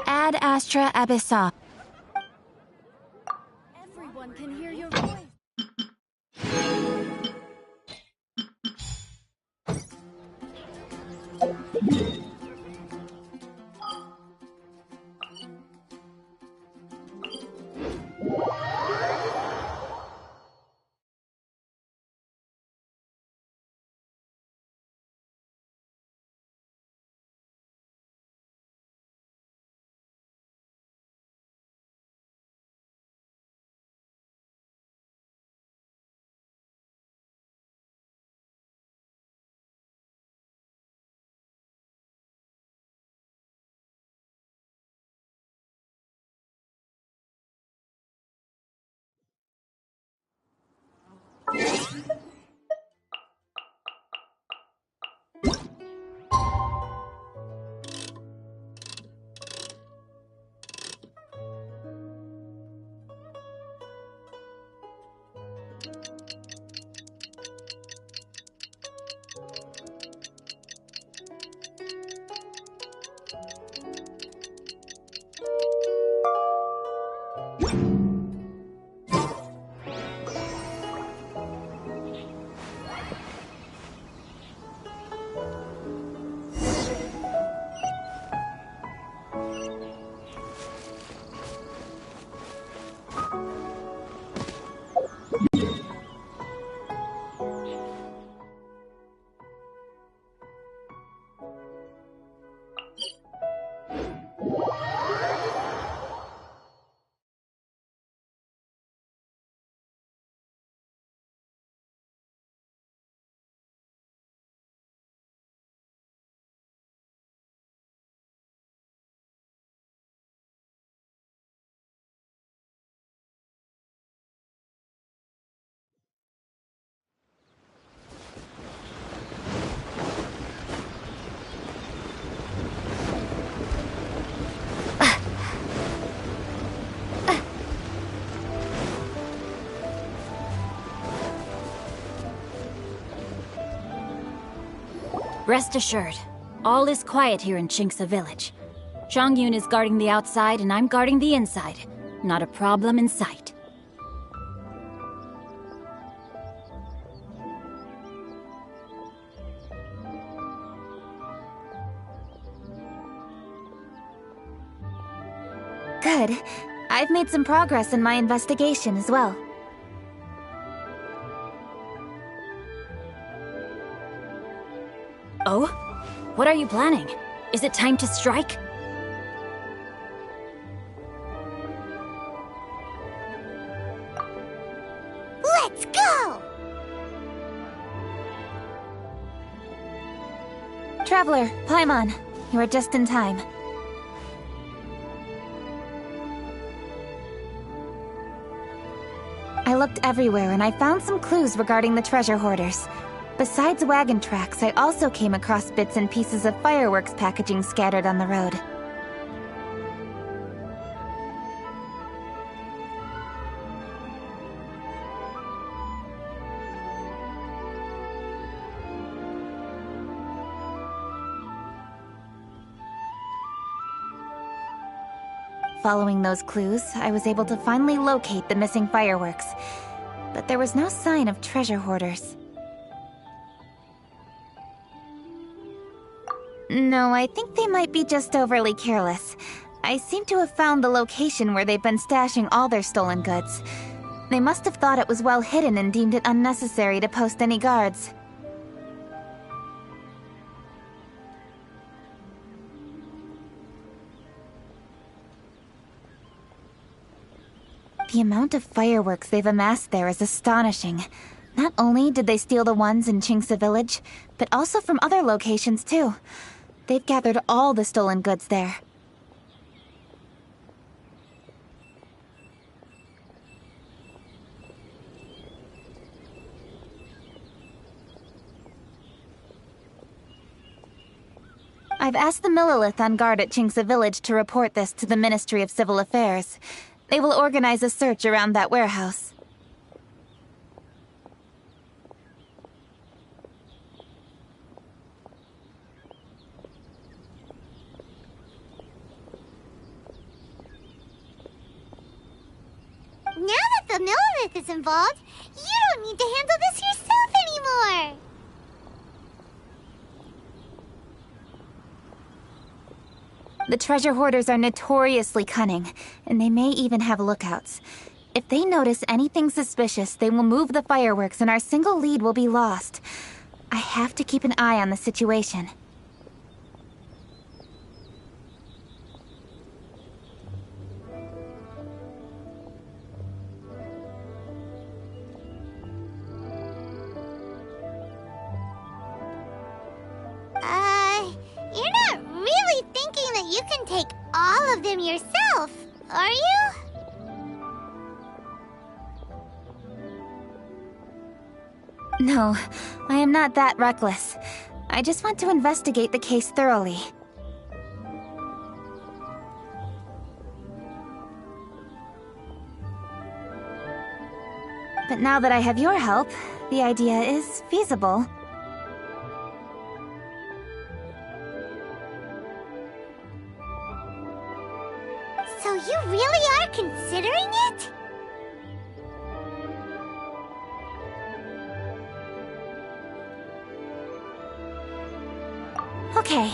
Ad Astra Abyssa. Everyone can hear your voice. Rest assured, all is quiet here in Chinksa village. Chongyun is guarding the outside and I'm guarding the inside. Not a problem in sight. Good. I've made some progress in my investigation as well. Oh? What are you planning? Is it time to strike? Let's go! Traveler, Paimon, you are just in time. I looked everywhere and I found some clues regarding the treasure hoarders. Besides wagon tracks, I also came across bits and pieces of fireworks packaging scattered on the road. Following those clues, I was able to finally locate the missing fireworks. But there was no sign of treasure hoarders. No, I think they might be just overly careless. I seem to have found the location where they've been stashing all their stolen goods. They must have thought it was well hidden and deemed it unnecessary to post any guards. The amount of fireworks they've amassed there is astonishing. Not only did they steal the ones in Chinksa village, but also from other locations too. They've gathered all the stolen goods there. I've asked the Millilith on guard at Chinksa Village to report this to the Ministry of Civil Affairs. They will organize a search around that warehouse. Now that the Millilith is involved, you don't need to handle this yourself anymore! The treasure hoarders are notoriously cunning, and they may even have lookouts. If they notice anything suspicious, they will move the fireworks and our single lead will be lost. I have to keep an eye on the situation. You're not really thinking that you can take all of them yourself, are you? No, I am not that reckless. I just want to investigate the case thoroughly. But now that I have your help, the idea is feasible. So you really are considering it? Okay,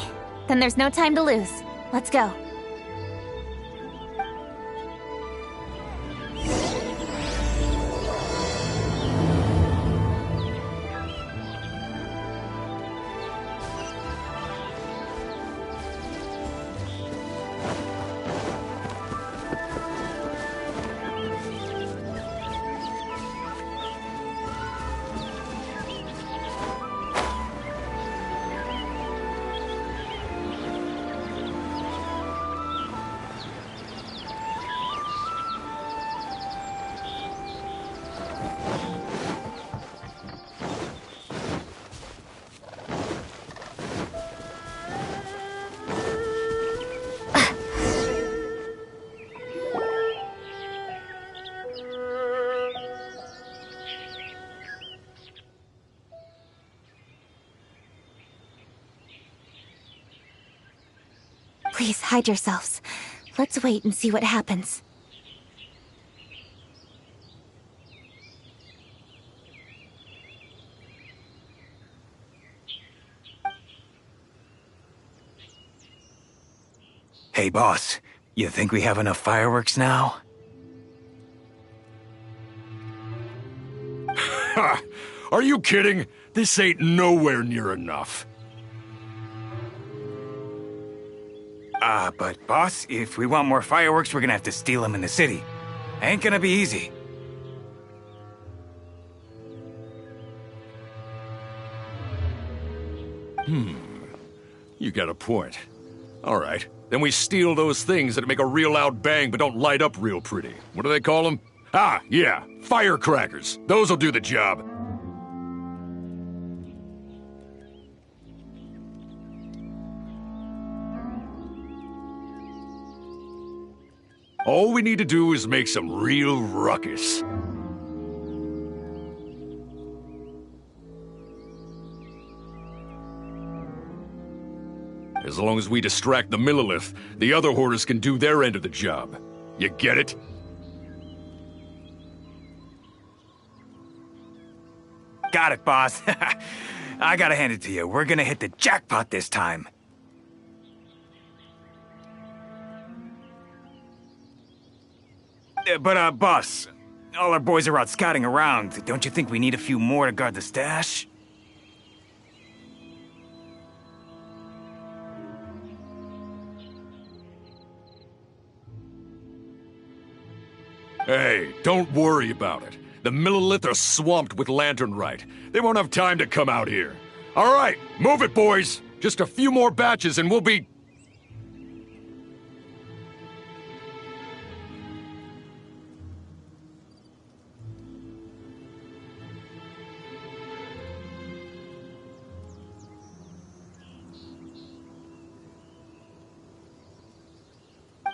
then there's no time to lose. Let's go. Please, hide yourselves. Let's wait and see what happens. Hey, boss. You think we have enough fireworks now? Ha! Are you kidding? This ain't nowhere near enough. But boss, if we want more fireworks, we're gonna have to steal them in the city. Ain't gonna be easy. You got a point. All right, then we steal those things that make a real loud bang but don't light up real pretty. What do they call them? Ah, yeah, firecrackers. Those'll do the job. All we need to do is make some real ruckus. As long as we distract the Millilith, the other hoarders can do their end of the job. You get it? Got it, boss. I gotta hand it to you. We're gonna hit the jackpot this time. But, boss, all our boys are out scouting around. Don't you think we need a few more to guard the stash? Hey, don't worry about it. The Millilith are swamped with lanternite. They won't have time to come out here. All right, move it, boys. Just a few more batches and we'll be...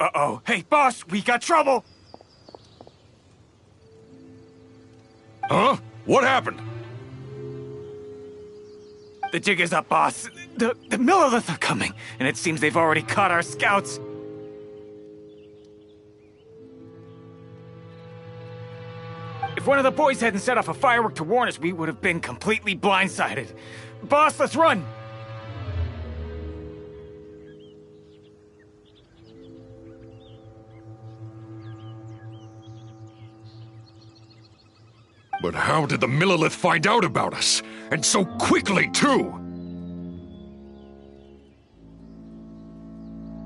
Uh-oh. Hey, boss, we got trouble! Huh? What happened? The jig is up, boss. The Millilith are coming, and it seems they've already caught our scouts. If one of the boys hadn't set off a firework to warn us, we would have been completely blindsided. Boss, let's run! But how did the Millilith find out about us? And so quickly, too!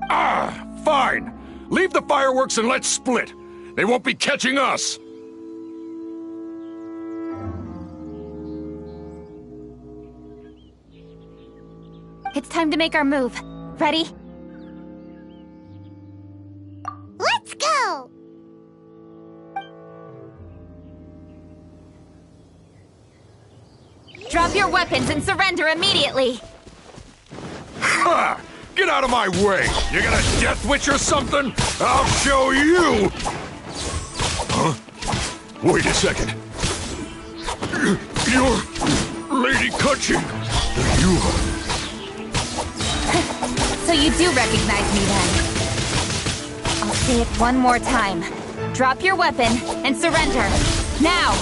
Ah, fine! Leave the fireworks and let's split! They won't be catching us! It's time to make our move. Ready? Let's go! Drop your weapons and surrender immediately! Ha! Get out of my way! You got a death witch or something? I'll show you! Huh? Wait a second. You're Lady Kutching. You... So you do recognize me then? I'll say it one more time. Drop your weapon and surrender. Now!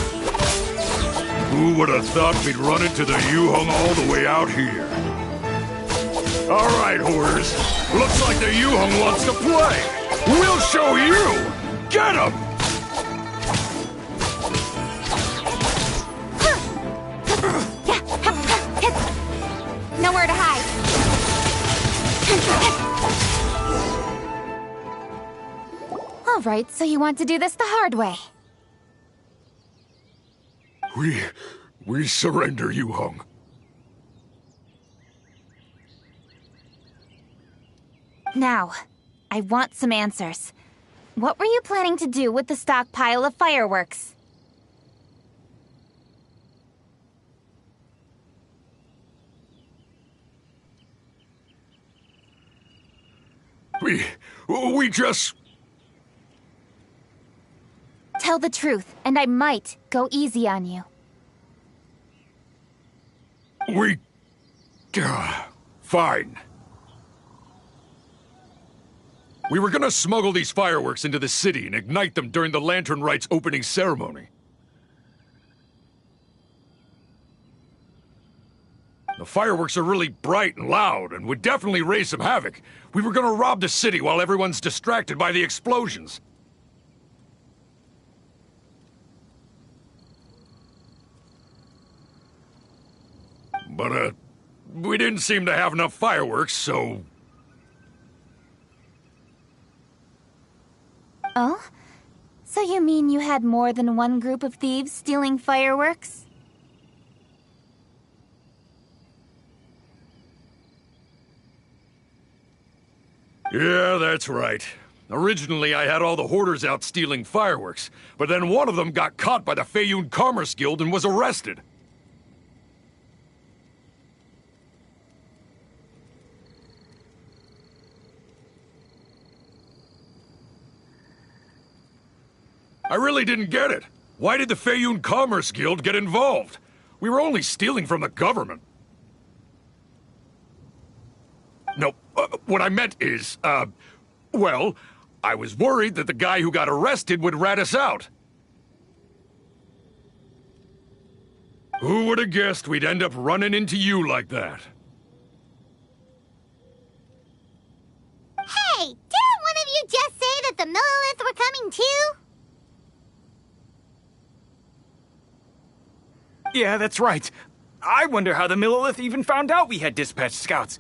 Who would have thought we'd run into the Yuhong all the way out here? All right, whores. Looks like the Yuhong wants to play. We'll show you! Get him! Nowhere to hide. All right, so you want to do this the hard way. We surrender, Yuhong. Now, I want some answers. What were you planning to do with the stockpile of fireworks? We just... Tell the truth, and I might go easy on you. Fine. We were gonna smuggle these fireworks into the city and ignite them during the Lantern Rite's opening ceremony. The fireworks are really bright and loud and would definitely raise some havoc. We were gonna rob the city while everyone's distracted by the explosions. But, we didn't seem to have enough fireworks, so... Oh? So you mean you had more than one group of thieves stealing fireworks? Yeah, that's right. Originally, I had all the hoarders out stealing fireworks, but then one of them got caught by the Feiyun Commerce Guild and was arrested. I really didn't get it. Why did the Feiyun Commerce Guild get involved? We were only stealing from the government. No, what I meant is, well, I was worried that the guy who got arrested would rat us out. Who would have guessed we'd end up running into you like that? Hey, didn't one of you just say that the Millilith were coming too? Yeah, that's right. I wonder how the Millilith even found out we had dispatched scouts.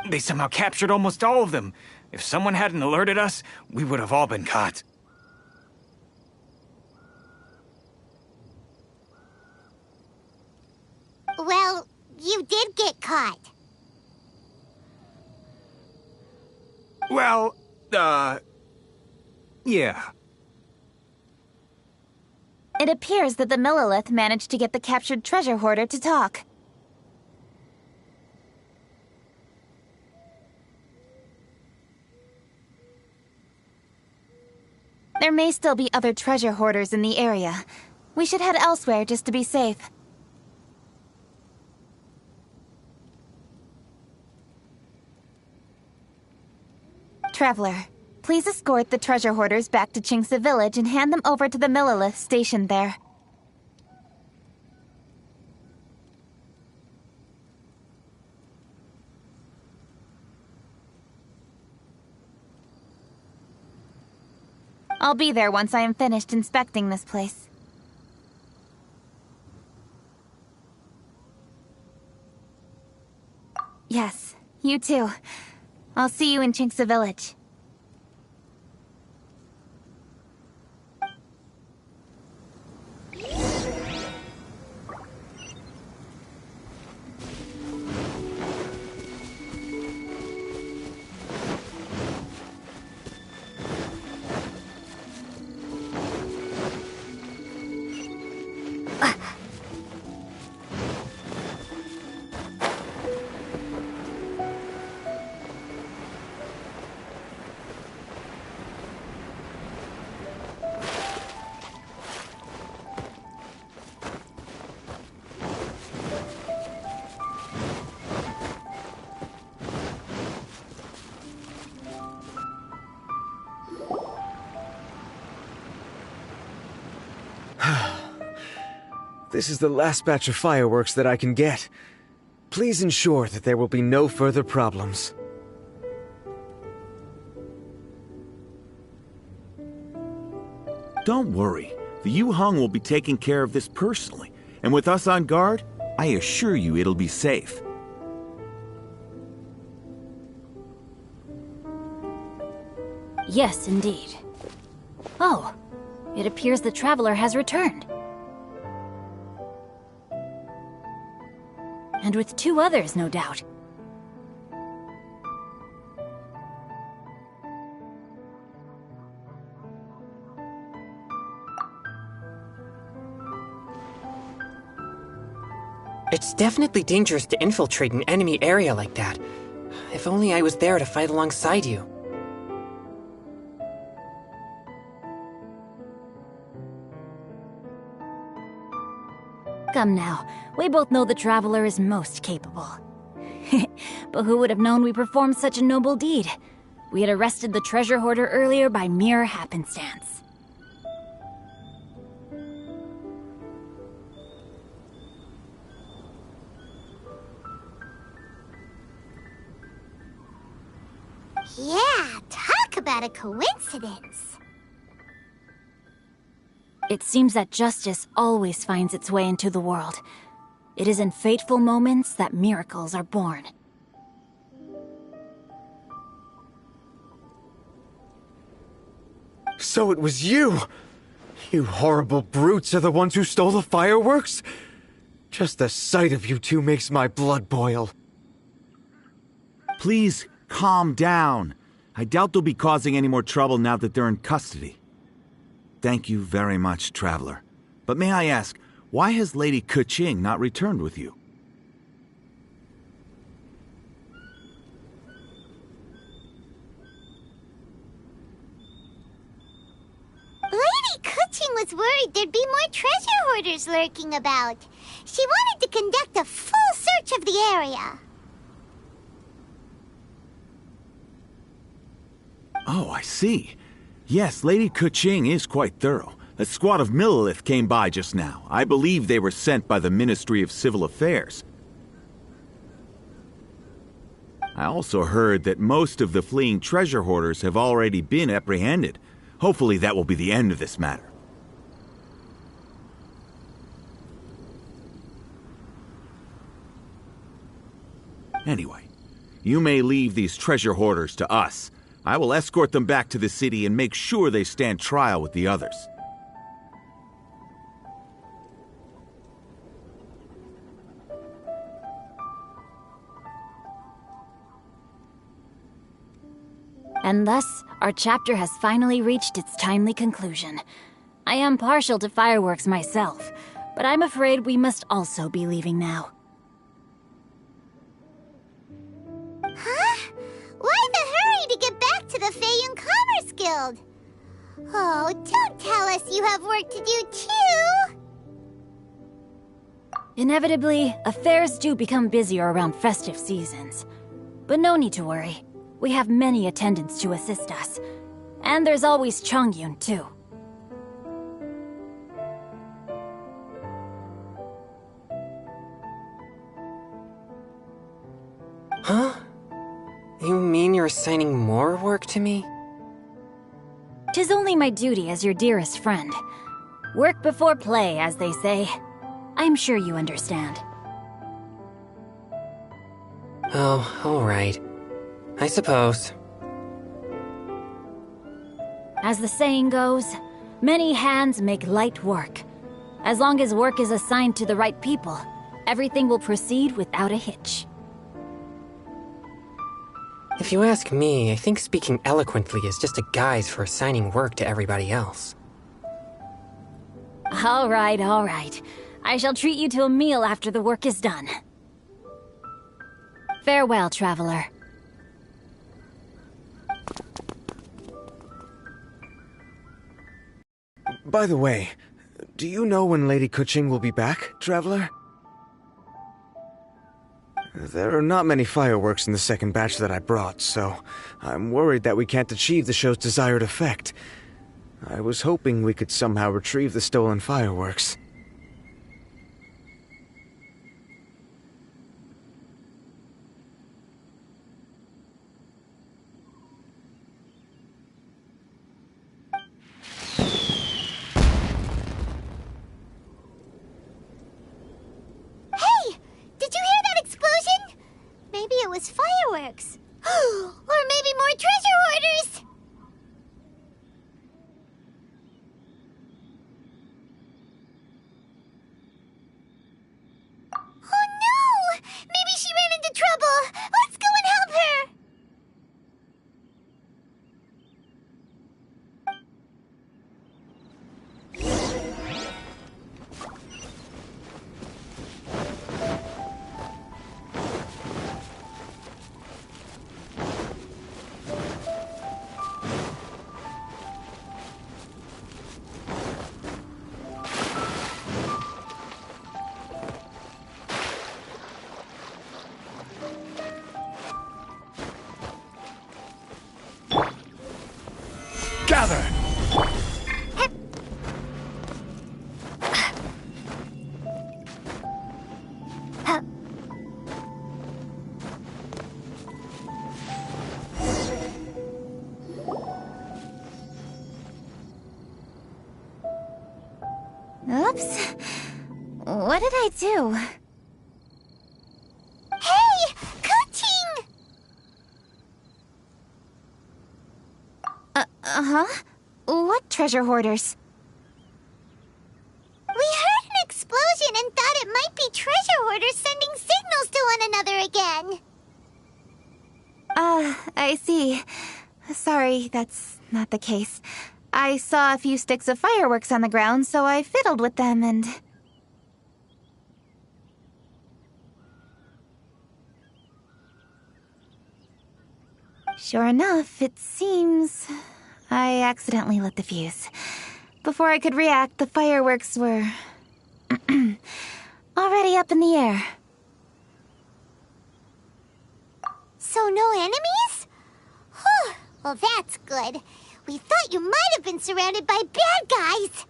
They somehow captured almost all of them. If someone hadn't alerted us, we would have all been caught. Well, you did get caught. Well, yeah. It appears that the Millilith managed to get the captured treasure hoarder to talk. There may still be other treasure hoarders in the area. We should head elsewhere just to be safe. Traveler, please escort the treasure hoarders back to Chingsa Village and hand them over to the Millilith stationed there. I'll be there once I am finished inspecting this place. Yes, you too. I'll see you in Chingsa Village. This is the last batch of fireworks that I can get. Please ensure that there will be no further problems. Don't worry. The Yu Hung will be taking care of this personally. And with us on guard, I assure you it'll be safe. Yes, indeed. Oh, it appears the traveler has returned. And with 2 others, no doubt. It's definitely dangerous to infiltrate an enemy area like that. If only I was there to fight alongside you. Come now, we both know the Traveler is most capable. But who would have known we performed such a noble deed? We had arrested the treasure hoarder earlier by mere happenstance. Yeah, talk about a coincidence. It seems that justice always finds its way into the world. It is in fateful moments that miracles are born. So it was you! You horrible brutes are the ones who stole the fireworks? Just the sight of you two makes my blood boil. Please, calm down. I doubt they'll be causing any more trouble now that they're in custody. Thank you very much, Traveler. But may I ask, why has Lady Keqing not returned with you? Lady Keqing was worried there'd be more treasure hoarders lurking about. She wanted to conduct a full search of the area. Oh, I see. Yes, Lady Keqing is quite thorough. A squad of Millilith came by just now. I believe they were sent by the Ministry of Civil Affairs. I also heard that most of the fleeing treasure hoarders have already been apprehended. Hopefully that will be the end of this matter. Anyway, you may leave these treasure hoarders to us. I will escort them back to the city and make sure they stand trial with the others. And thus, our chapter has finally reached its timely conclusion. I am partial to fireworks myself, but I'm afraid we must also be leaving now. Huh? Why the hurry to get back to the Feiyun Commerce Guild? Oh, don't tell us you have work to do too! Inevitably, affairs do become busier around festive seasons. But no need to worry. We have many attendants to assist us. And there's always Chongyun, too. Huh? You mean you're assigning more work to me? 'Tis only my duty as your dearest friend. Work before play, as they say. I'm sure you understand. Oh, alright. I suppose. As the saying goes, many hands make light work. As long as work is assigned to the right people, everything will proceed without a hitch. If you ask me, I think speaking eloquently is just a guise for assigning work to everybody else. All right, all right. I shall treat you to a meal after the work is done. Farewell, traveler. By the way, do you know when Lady Kuching will be back, traveler? There are not many fireworks in the second batch that I brought, so I'm worried that we can't achieve the show's desired effect. I was hoping we could somehow retrieve the stolen fireworks. Hey! Did you hear that explosion? Maybe it was fireworks. Or maybe more treasure hoarders! Oh no! Maybe she ran into trouble! Let's go and help her! Gather! Oops. What did I do? Hey! Kuching! Uh-huh? What treasure hoarders? We heard an explosion and thought it might be treasure hoarders sending signals to one another again. I see. Sorry, that's not the case. I saw a few sticks of fireworks on the ground, so I fiddled with them and... Sure enough, it seems I accidentally lit the fuse. Before I could react, the fireworks were already up in the air. So no enemies? Whew, well that's good. We thought you might have been surrounded by bad guys.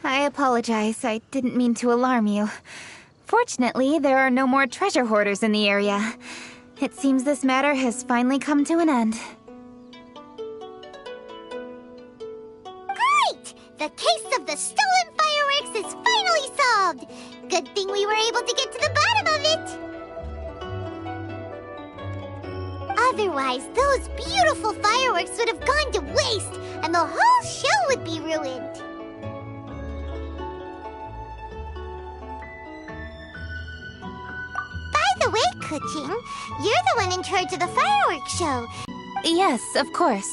I apologize. I didn't mean to alarm you. Fortunately, there are no more treasure hoarders in the area. It seems this matter has finally come to an end. Great! The case of the stolen fireworks is finally solved. Good thing we were able to get to the bottom of it. Otherwise, those beautiful fireworks would have gone to waste, and the whole show would be ruined. By the way, Kuching, you're the one in charge of the fireworks show. Yes, of course.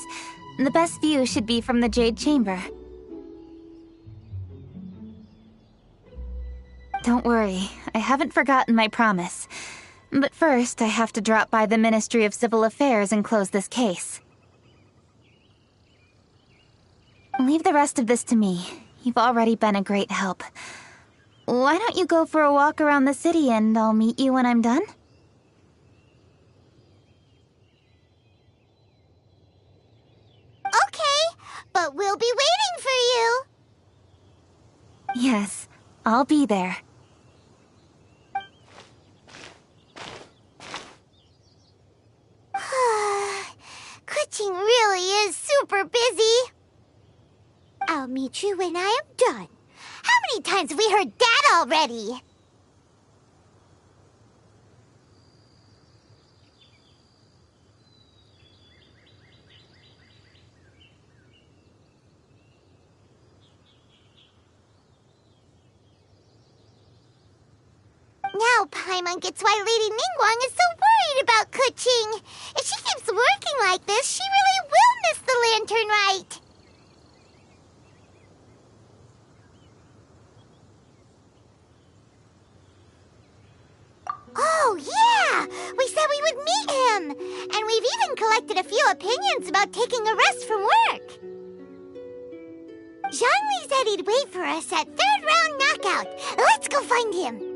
The best view should be from the Jade Chamber. Don't worry, I haven't forgotten my promise. But first, I have to drop by the Ministry of Civil Affairs and close this case. Leave the rest of this to me. You've already been a great help. Why don't you go for a walk around the city and I'll meet you when I'm done? Okay, but we'll be waiting for you. Yes, I'll be there. Kuching really is super busy. I'll meet you when I am done. How many times have we heard that already? Now Paimon gets why Lady Ningguang is so worried about Kuching. If she keeps working like this, she really will miss the lantern rite. Oh, yeah! We said we would meet him! And we've even collected a few opinions about taking a rest from work. Zhongli said he'd wait for us at third round knockout. Let's go find him.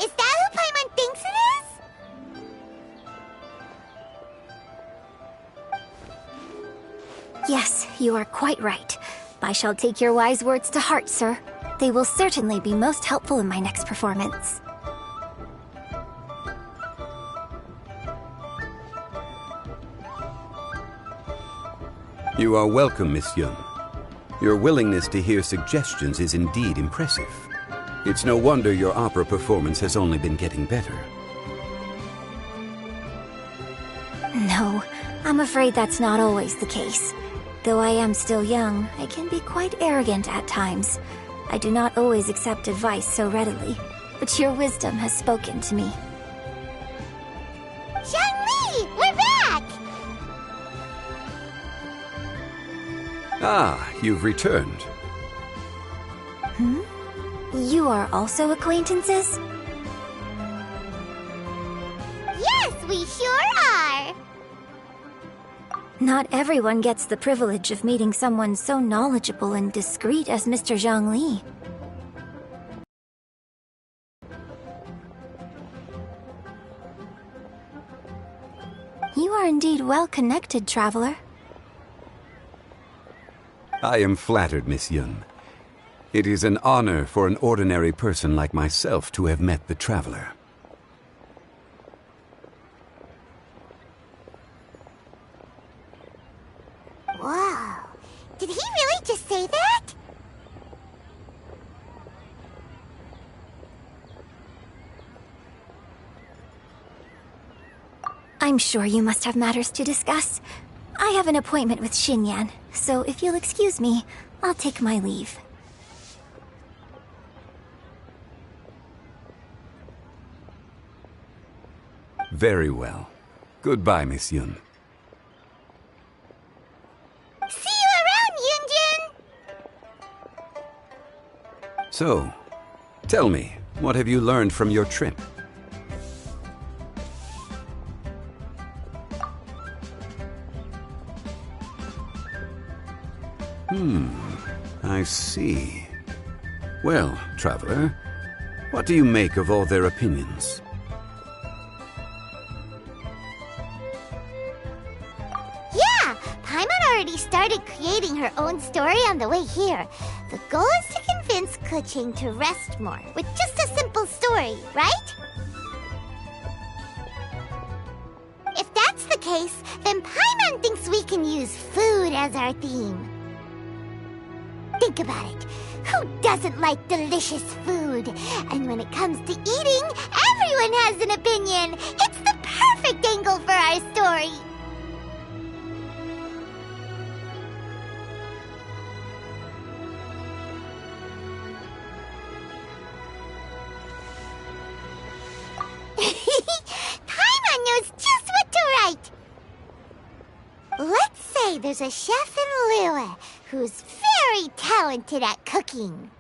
Is that who Paimon thinks it is? Yes, you are quite right. I shall take your wise words to heart, sir. They will certainly be most helpful in my next performance. You are welcome, Miss Yun. Your willingness to hear suggestions is indeed impressive. It's no wonder your opera performance has only been getting better. No, I'm afraid that's not always the case. Though I am still young, I can be quite arrogant at times. I do not always accept advice so readily, but your wisdom has spoken to me. Zhongli, we're back! Ah, you've returned. Hmm? You are also acquaintances? Yes, we sure are! Not everyone gets the privilege of meeting someone so knowledgeable and discreet as Mr. Zhongli. You are indeed well connected, traveler. I am flattered, Miss Yun. It is an honor for an ordinary person like myself to have met the traveler. Wow. Did he really just say that? I'm sure you must have matters to discuss. I have an appointment with Xinyan, so if you'll excuse me, I'll take my leave. Very well. Goodbye, Miss Yun. See you around, Yunjin! So, tell me, what have you learned from your trip? I see. Well, traveler, what do you make of all their opinions? Yeah, Paimon already started creating her own story on the way here. The goal is to convince convince Kuching to rest more with just a simple story, right? If that's the case, then Paimon thinks we can use food as our theme. Think about it. Who doesn't like delicious food? And when it comes to eating, everyone has an opinion. It's the perfect angle for our story. Paimon knows just what to write. Let's say there's a chef in Liyue who's very talented at cooking.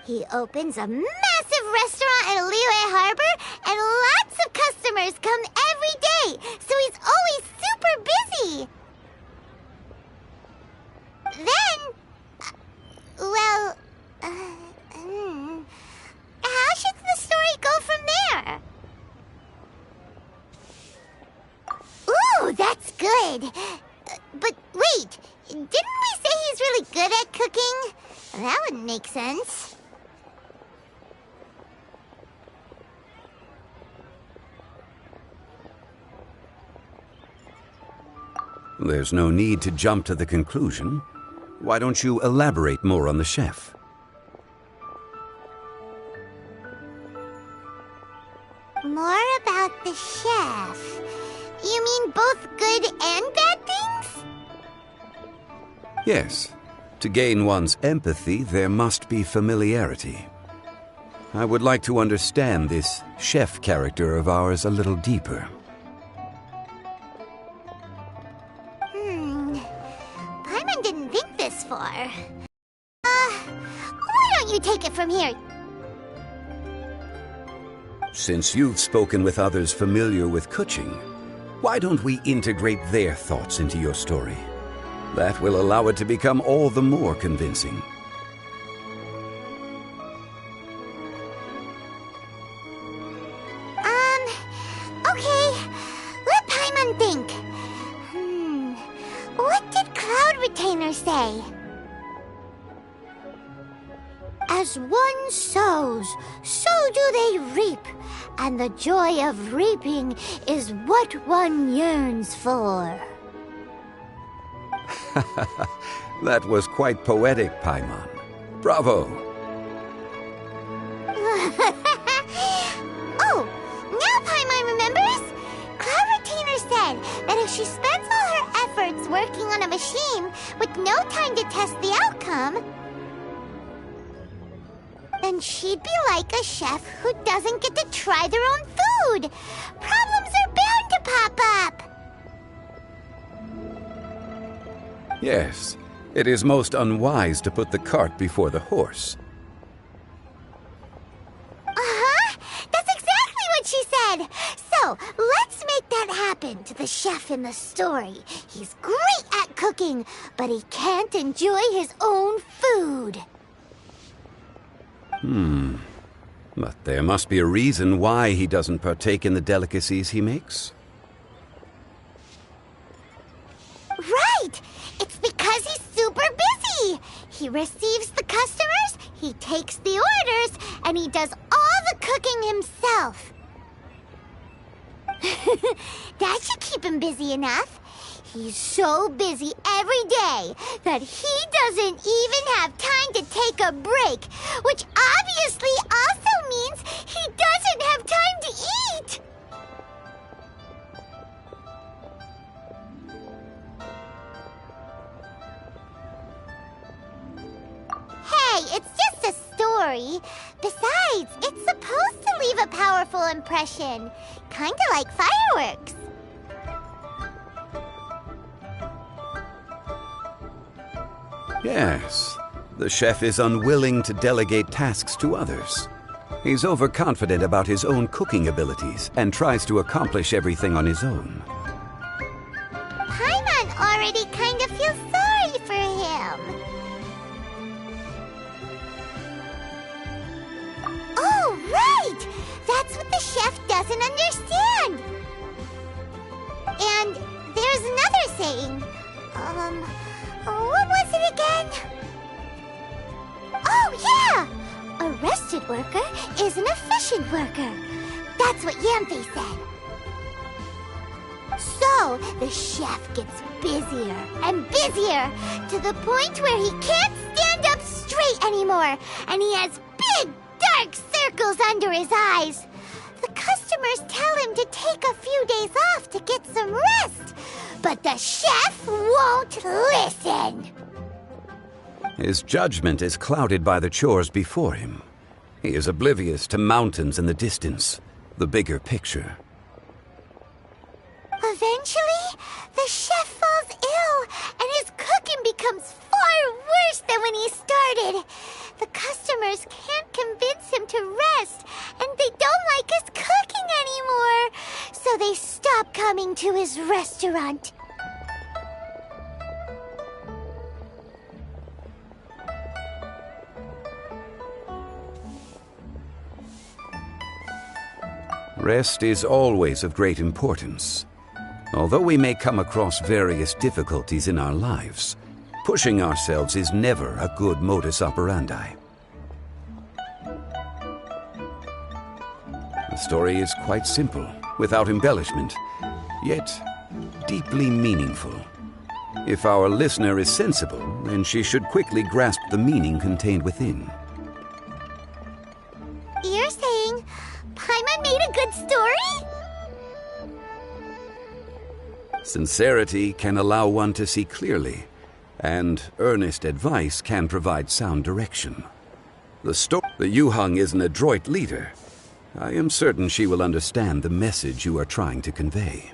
He opens a massive restaurant in Liyue Harbor, and lots of customers come every day, so he's always super busy. Then, how should the story go from there? Ooh, that's good. But wait, didn't we say he's really good at cooking? That wouldn't make sense. There's no need to jump to the conclusion. Why don't you elaborate more on the chef? More about the chef. You mean both good and bad things? Yes. To gain one's empathy, there must be familiarity. I would like to understand this chef character of ours a little deeper. Paimon didn't think this far. Why don't you take it from here? Since you've spoken with others familiar with Kuching, why don't we integrate their thoughts into your story? That will allow it to become all the more convincing. Okay. Let Paimon think. What did Cloud Retainer say? As one sows, so do they reap. And the joy of reaping is what one yearns for. That was quite poetic, Paimon. Bravo! Oh, now Paimon remembers! Cloud Retainer said that if she spends all her efforts working on a machine with no time to test the outcome, then she'd be like a chef who doesn't get to try their own food. Problems are bound to pop up. Yes, it is most unwise to put the cart before the horse. That's exactly what she said. So, let's make that happen to the chef in the story. He's great at cooking, but he can't enjoy his own food. But there must be a reason why he doesn't partake in the delicacies he makes. Right! It's because he's super busy. He receives the customers, he takes the orders, and he does all the cooking himself. That should keep him busy enough. He's so busy every day that he doesn't even have time to take a break, which obviously also means he doesn't have time to eat. Hey, it's just a story. Besides, it's supposed to leave a powerful impression, kinda like fireworks. Yes, the chef is unwilling to delegate tasks to others. He's overconfident about his own cooking abilities and tries to accomplish everything on his own. Paimon already kind of feels sorry for him. Oh, right! That's what the chef doesn't understand. And there's another saying. What was it again? talented worker is an efficient worker. That's what Yamfe said. So, the chef gets busier and busier, to the point where he can't stand up straight anymore, and he has big, dark circles under his eyes. The customers tell him to take a few days off to get some rest, but the chef won't listen. His judgment is clouded by the chores before him. He is oblivious to mountains in the distance, the bigger picture. Eventually, the chef falls ill, and his cooking becomes far worse than when he started. The customers can't convince him to rest, and they don't like his cooking anymore, so they stop coming to his restaurant. Rest is always of great importance. Although we may come across various difficulties in our lives, pushing ourselves is never a good modus operandi. The story is quite simple, without embellishment, yet deeply meaningful. If our listener is sensible, then she should quickly grasp the meaning contained within. You're saying Paimon made a good story? Sincerity can allow one to see clearly, and earnest advice can provide sound direction. The Yuhang is an adroit leader. I am certain she will understand the message you are trying to convey.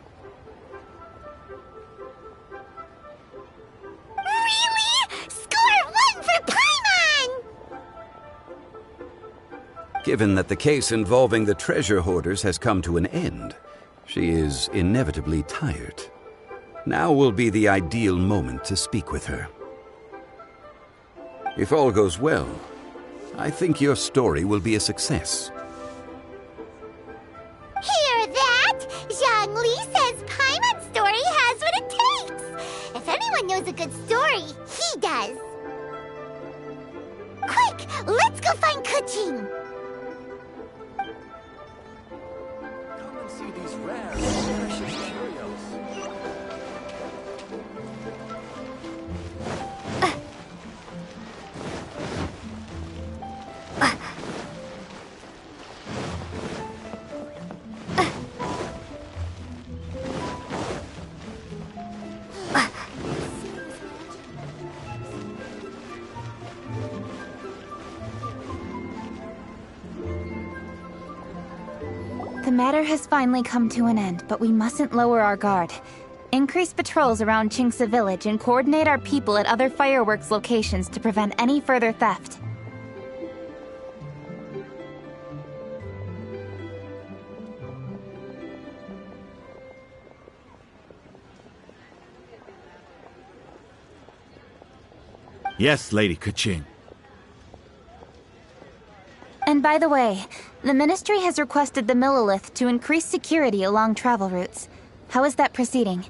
Really? Score 1 for Paimon! Given that the case involving the treasure hoarders has come to an end, she is inevitably tired. Now will be the ideal moment to speak with her. If all goes well, I think your story will be a success. Hear that? Zhang Li says Paimon's story has what it takes. If anyone knows a good story, he does. Quick, let's go find Kuching. Come and see these rare and precious curios. The matter has finally come to an end, but we mustn't lower our guard. Increase patrols around Qingce Village and coordinate our people at other fireworks locations to prevent any further theft. Yes, Lady Kuching. And by the way, the Ministry has requested the Millilith to increase security along travel routes. How is that proceeding?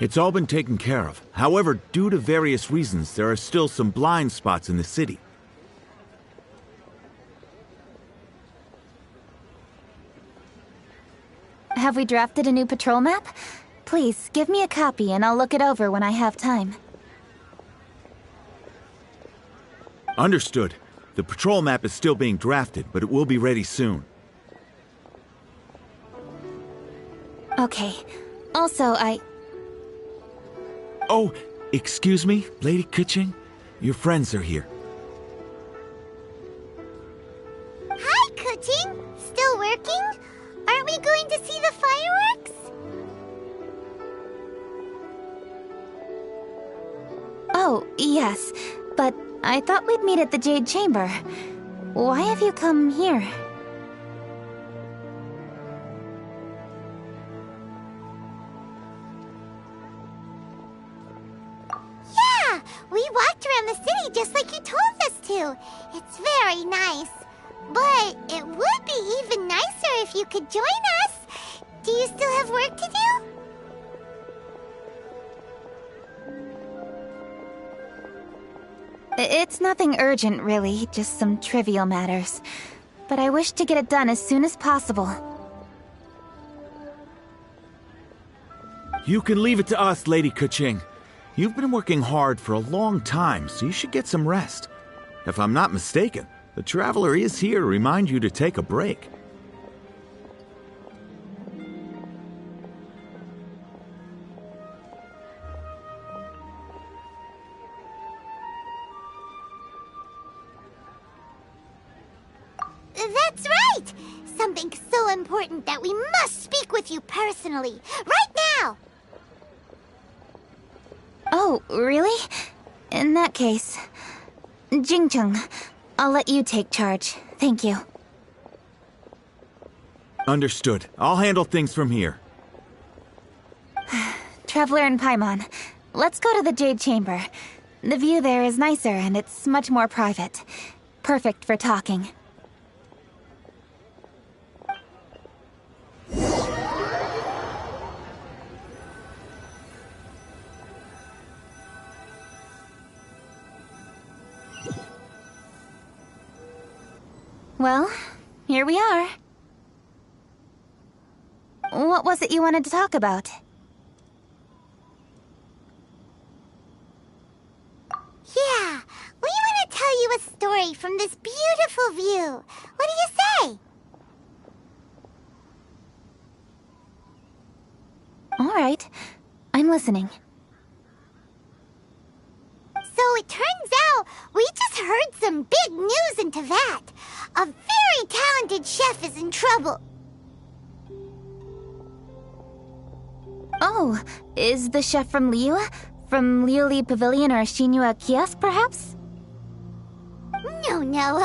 It's all been taken care of. However, due to various reasons, there are still some blind spots in the city. Have we drafted a new patrol map? Please, give me a copy and I'll look it over when I have time. Understood. The patrol map is still being drafted, but it will be ready soon. Okay. Also, Oh, excuse me, Lady Kuching? Your friends are here. Hi, Kuching. Still working? Aren't we going to see the fireworks? Oh, yes. But I thought we'd meet at the Jade Chamber. Why have you come here? Yeah, we walked around the city just like you told us to. It's very nice. But it would be even nicer if you could join us. Do you still have work to do? It's nothing urgent, really, just some trivial matters. But I wish to get it done as soon as possible. You can leave it to us, Lady Keqing. You've been working hard for a long time, so you should get some rest. If I'm not mistaken, the Traveler is here to remind you to take a break. That's right! Something so important that we must speak with you personally, right now! Oh, really? In that case... Jingcheng, I'll let you take charge. Thank you. Understood. I'll handle things from here. Traveler and Paimon, let's go to the Jade Chamber. The view there is nicer and it's much more private. Perfect for talking. Well, here we are. What was it you wanted to talk about? Yeah, we want to tell you a story from this beautiful view. What do you say? All right, I'm listening. So it turns out we just heard some big news in Teyvat. A very talented chef is in trouble. Oh, is the chef from Liyue? From Liuli Pavilion or Shinua Kiosk, perhaps? No,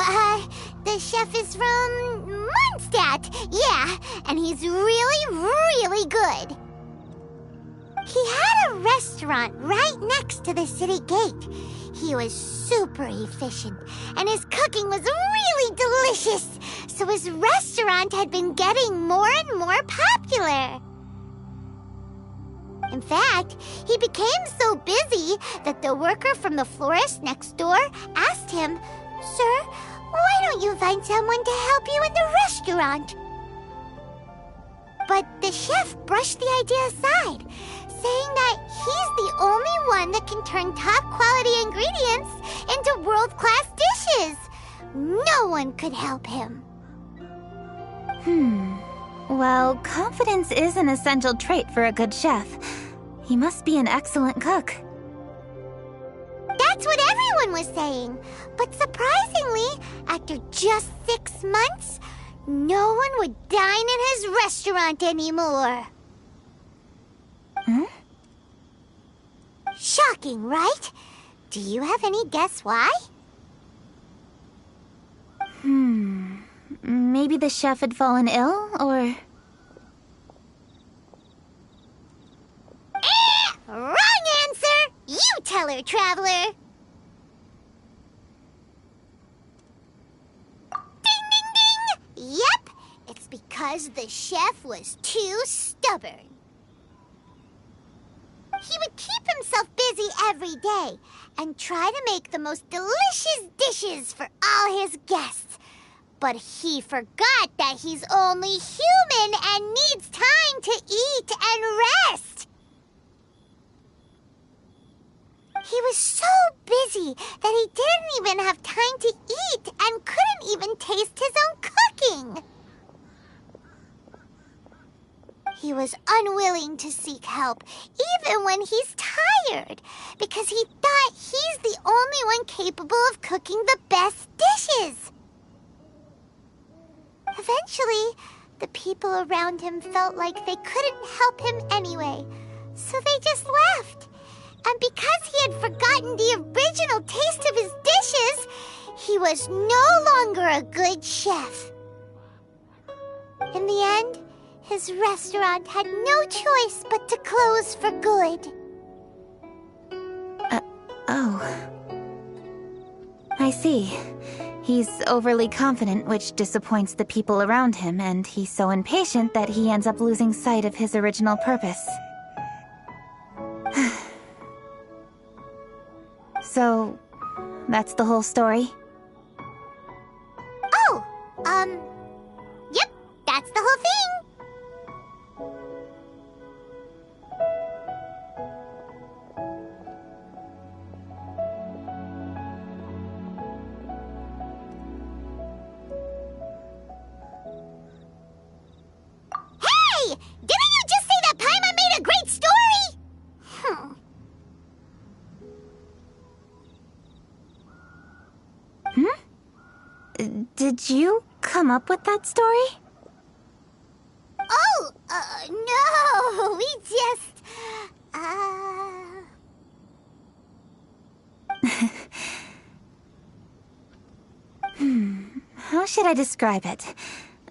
the chef is from Mondstadt. Yeah, and he's really, really good. He had a restaurant right next to the city gate. He was super efficient, and his cooking was really delicious, so his restaurant had been getting more and more popular. In fact, he became so busy that the worker from the florist next door asked him, "Sir, why don't you find someone to help you in the restaurant?" But the chef brushed the idea aside, saying that he's the only one that can turn top-quality ingredients into world-class dishes. No one could help him. Well, confidence is an essential trait for a good chef. He must be an excellent cook. That's what everyone was saying. But surprisingly, after just 6 months, no one would dine in his restaurant anymore. Shocking, right? Do you have any guess why? Maybe the chef had fallen ill, or... Wrong answer! You tell her, Traveler! Ding, ding, ding! Yep, it's because the chef was too stubborn. He would keep himself busy every day and try to make the most delicious dishes for all his guests. But he forgot that he's only human and needs time to eat and rest. He was so busy that he didn't even have time to eat and couldn't even taste his own cooking. He was unwilling to seek help, even when he's tired, because he thought he's the only one capable of cooking the best dishes. Eventually, the people around him felt like they couldn't help him anyway, so they just left. And because he had forgotten the original taste of his dishes, he was no longer a good chef. In the end, his restaurant had no choice but to close for good. Oh. I see. He's overly confident, which disappoints the people around him, and he's so impatient that he ends up losing sight of his original purpose. So, that's the whole story? Oh, yep, that's the whole thing. Hey! Didn't you just say that Paimon made a great story? Did you come up with that story? Oh, no, we just, How should I describe it?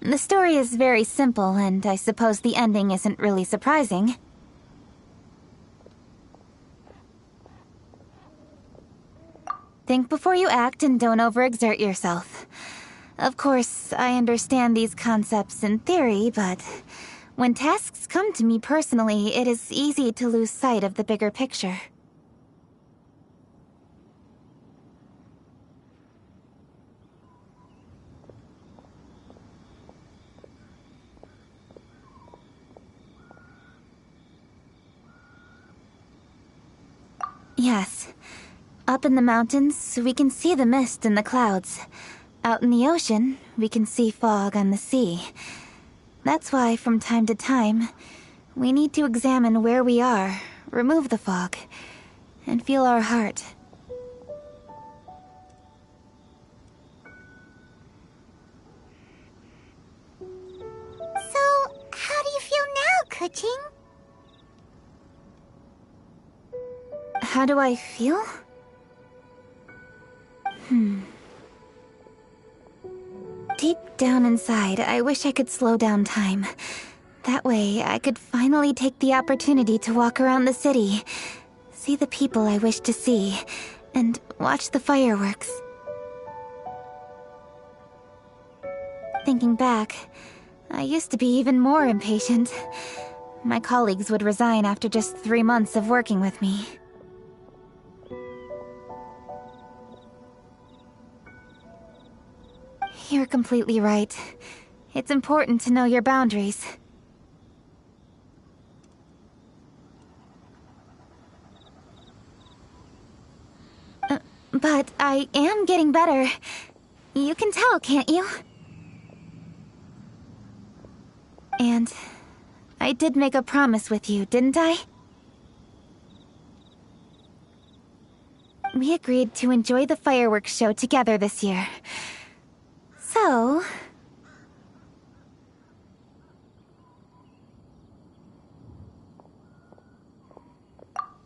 The story is very simple, and I suppose the ending isn't really surprising. Think before you act and don't overexert yourself. Of course, I understand these concepts in theory, but when tasks come to me personally, it is easy to lose sight of the bigger picture. Yes. Up in the mountains, we can see the mist in the clouds. Out in the ocean, we can see fog on the sea. That's why, from time to time, we need to examine where we are, remove the fog, and feel our heart. So, how do you feel now, Kuching? How do I feel? Deep down inside, I wish I could slow down time. That way, I could finally take the opportunity to walk around the city, see the people I wish to see, and watch the fireworks. Thinking back, I used to be even more impatient. My colleagues would resign after just 3 months of working with me. You're completely right. It's important to know your boundaries. But I am getting better. You can tell, can't you? And I did make a promise with you, didn't I? We agreed to enjoy the fireworks show together this year. So...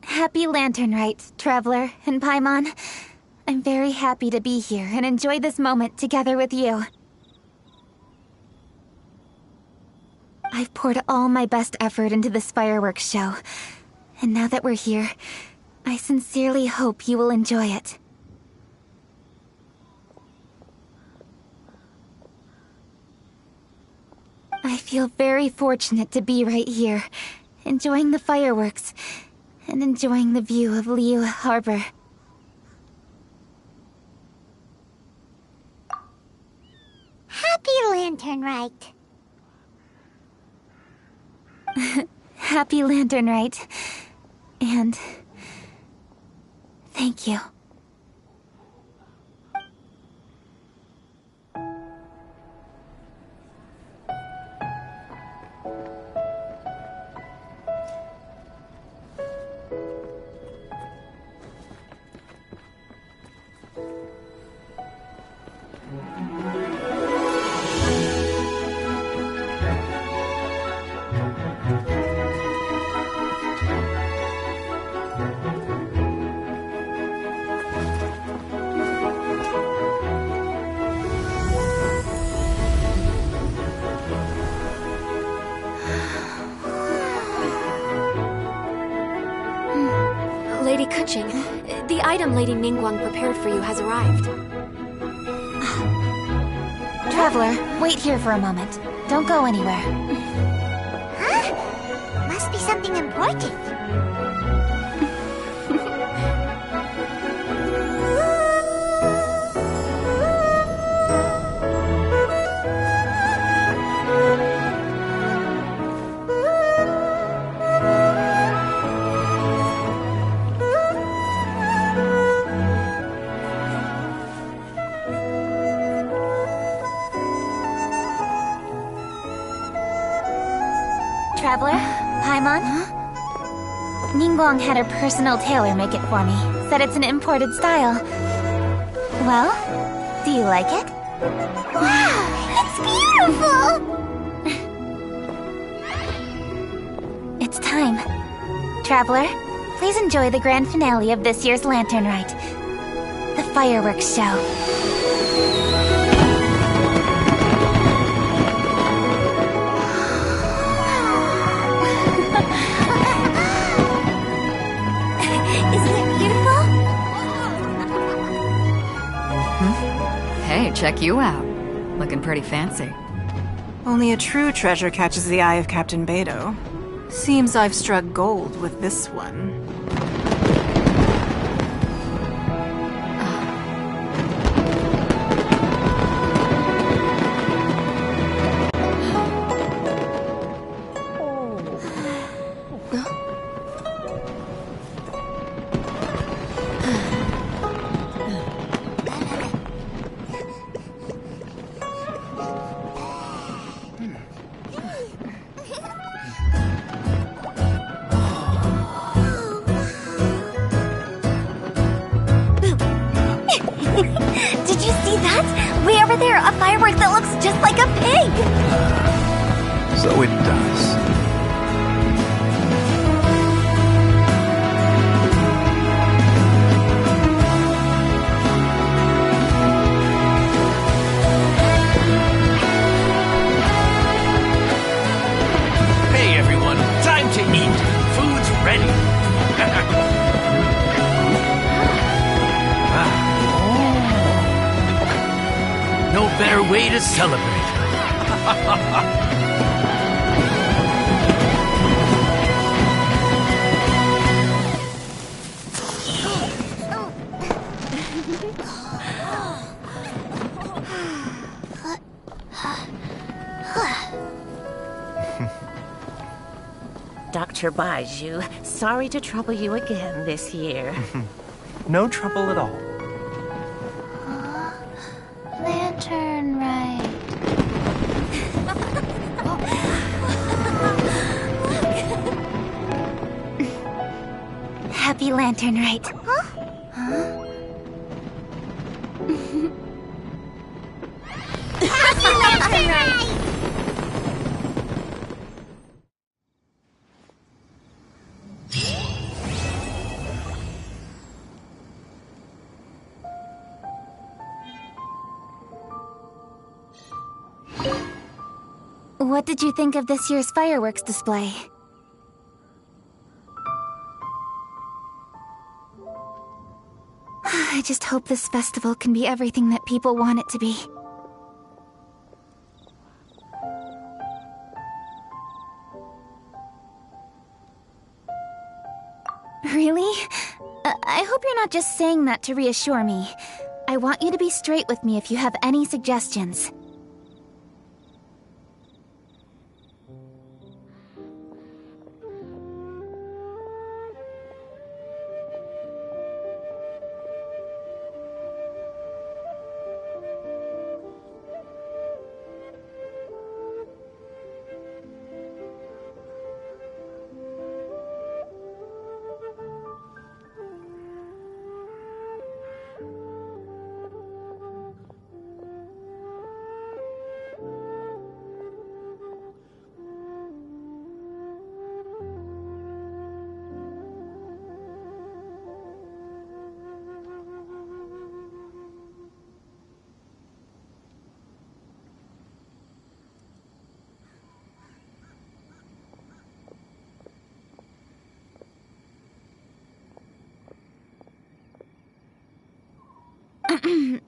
Happy Lantern Rite, Traveler and Paimon. I'm very happy to be here and enjoy this moment together with you. I've poured all my best effort into this fireworks show, and now that we're here, I sincerely hope you will enjoy it. I feel very fortunate to be right here, enjoying the fireworks, and enjoying the view of Liu Harbor. Happy Lantern Rite. Happy Lantern Rite. And... thank you. Lady Kuching, the item Lady Ningguang prepared for you has arrived. Traveler, wait here for a moment. Don't go anywhere. Huh? Must be something important. Traveler, Paimon. Ningguang had her personal tailor make it for me. Said it's an imported style. Well, do you like it? Wow, it's beautiful! It's time. Traveler, please enjoy the grand finale of this year's Lantern Rite. The fireworks show. Hey, check you out. Looking pretty fancy. Only a true treasure catches the eye of Captain Beidou. Seems I've struck gold with this one. Did you see that? Way over there, a firework that looks just like a pig! So it does. Hey everyone, time to eat. Food's ready. No better way to celebrate. Dr. Baiju, sorry to trouble you again this year. No trouble at all. Lantern Rite. Happy Lantern Rite. Happy Lantern Rite! What did you think of this year's fireworks display? I just hope this festival can be everything that people want it to be. Really? I hope you're not just saying that to reassure me. I want you to be straight with me if you have any suggestions.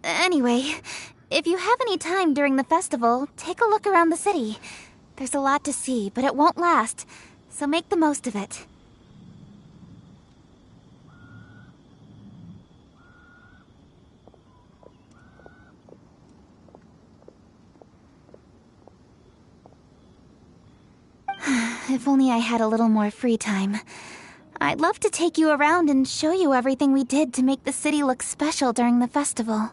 Anyway, if you have any time during the festival, take a look around the city. There's a lot to see, but it won't last, so make the most of it. If only I had a little more free time. I'd love to take you around and show you everything we did to make the city look special during the festival.